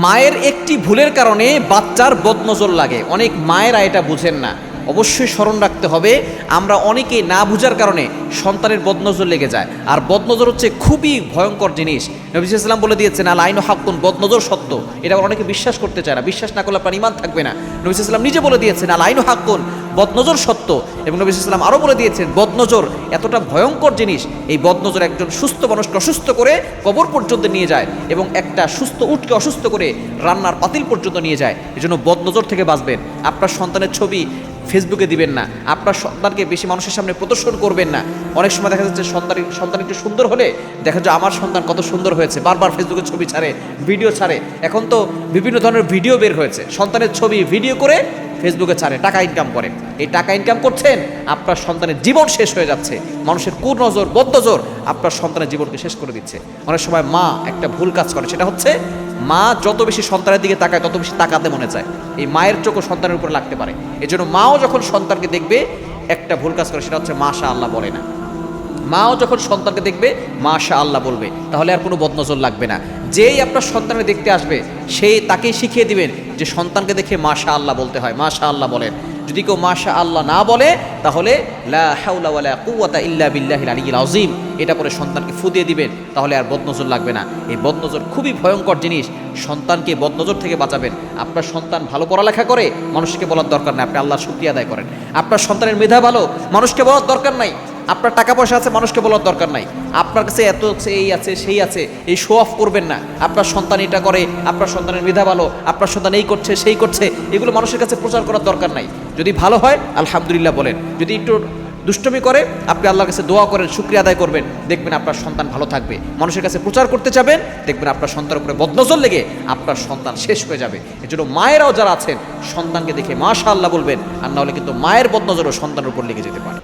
মায়ের একটি ভুলের কারণে বাচ্চার বদনজর লাগে। অনেক মায়েরা এটা বুঝেন না। অবশ্যই স্মরণ রাখতে হবে, আমরা অনেকে না বুঝার কারণে সন্তানের বদনজর লেগে যায়। আর বদনজর হচ্ছে খুবই ভয়ঙ্কর জিনিস। নবী সাল্লাল্লাহু আলাইহি ওয়াসাল্লাম বলে দিয়েছেন, আল আইনু হাক্কুন, বদনজর সত্য। এটা অনেকে বিশ্বাস করতে চায় না, বিশ্বাস না করলে আপনার ঈমান থাকবে না। নবী সাল্লাল্লাহু আলাইহি ওয়াসাল্লাম নিজে বলে দিয়েছেন, আল আইনু হাক্কুন, বদনজর সত্য। এবং নবী সাল্লাল্লাহু আলাইহি ওয়াসাল্লাম আরও বলে দিয়েছেন, বদনজর এতটা ভয়ঙ্কর জিনিস, এই বদনজর একজন সুস্থ মানুষকে অসুস্থ করে কবর পর্যন্ত নিয়ে যায় এবং একটা সুস্থ উটকে অসুস্থ করে রান্নার পাতিল পর্যন্ত নিয়ে যায়। এজন্য বদনজর থেকে বাঁচবেন। আপনার সন্তানের ছবি ফেসবুকে দিবেন না, আপনার সন্তানকে বেশি মানুষের সামনে প্রদর্শন করবেন না। অনেক সময় দেখা যাচ্ছে সন্তান একটু সুন্দর হলে দেখা যায় আমার সন্তান কত সুন্দর হয়েছে, বারবার ফেসবুকে ছবি ছাড়ে, ভিডিও ছাড়ে। এখন তো বিভিন্ন ধরনের ভিডিও বের হয়েছে, সন্তানের ছবি ভিডিও করে ফেসবুকে ছাড়ে, টাকা ইনকাম করে। এই টাকা ইনকাম করছেন, আপনার সন্তানের জীবন শেষ হয়ে যাচ্ছে। মানুষের কুনজর, বদনজর আপনার সন্তানের জীবনকে শেষ করে দিচ্ছে। অনেক সময় মা একটা ভুল কাজ করে, সেটা হচ্ছে মা যত বেশি সন্তানের দিকে তাকায় তত বেশি তাকাতে মনে চায়। এই মায়ের চোখও সন্তানের উপরে লাগতে পারে। এই জন্য মাও যখন সন্তানকে দেখবে একটা ভুল কাজ করে, সেটা হচ্ছে মাশা আল্লাহ বলে না। মাও যখন সন্তানকে দেখবে মাশা আল্লাহ বলবে, তাহলে আর কোনো বদনজর লাগবে না। যেই আপনার সন্তানকে দেখতে আসবে সেই তাকেই শিখিয়ে দিবেন যে সন্তানকে দেখে মাশা আল্লাহ বলতে হয়, মাশা আল্লাহ বলেন। যদি কেউ মাশা আল্লাহ না বলে তাহলে লা হাওলা ওয়ালা কুওয়াতা ইল্লা বিল্লাহিল আলিয়্যিল আযীম এটা পরে সন্তানকে ফুদিয়ে দিবেন, তাহলে আর বদনজর লাগবে না। এই বদনজর খুবই ভয়ঙ্কর জিনিস। সন্তানকে বদনজর থেকে বাঁচাবেন। আপনার সন্তান ভালো পড়ালেখা করে, মানুষকে বলার দরকার নাই, আপনি আল্লাহর শুকরিয়া আদায় করেন। আপনার সন্তানের মেধা ভালো, মানুষকে বলার দরকার নাই। আপনার টাকা পয়সা আছে, মানুষকে বলার দরকার নাই। আপনার কাছে এত আছে, এই আছে, সেই আছে, এই শো অফ করবেন না। আপনার সন্তান এটা করে, আপনার সন্তানের মেধা ভালো, আপনার সন্তান এই করছে, সেই করছে, এগুলো মানুষের কাছে প্রচার করার দরকার নাই। যদি ভালো হয় আলহামদুলিল্লাহ বলেন, যদি একটু দুষ্টমি করে আপনি আল্লাহর কাছে দোয়া করেন, শুকরিয়া আদায় করবেন, দেখবেন আপনার সন্তান ভালো থাকবে। মানুষের কাছে প্রচার করতে যাবেন, দেখবেন আপনার সন্তানের উপরে বদনজর লেগে আপনার সন্তান শেষ হয়ে যাবে। এজন্য মায়েরাও যারা আছেন সন্তানকে দেখে মাশাআল্লাহ বলবেন, আর না হলে কিন্তু মায়ের বদনজরও সন্তানের উপর লেগে যেতে পারে।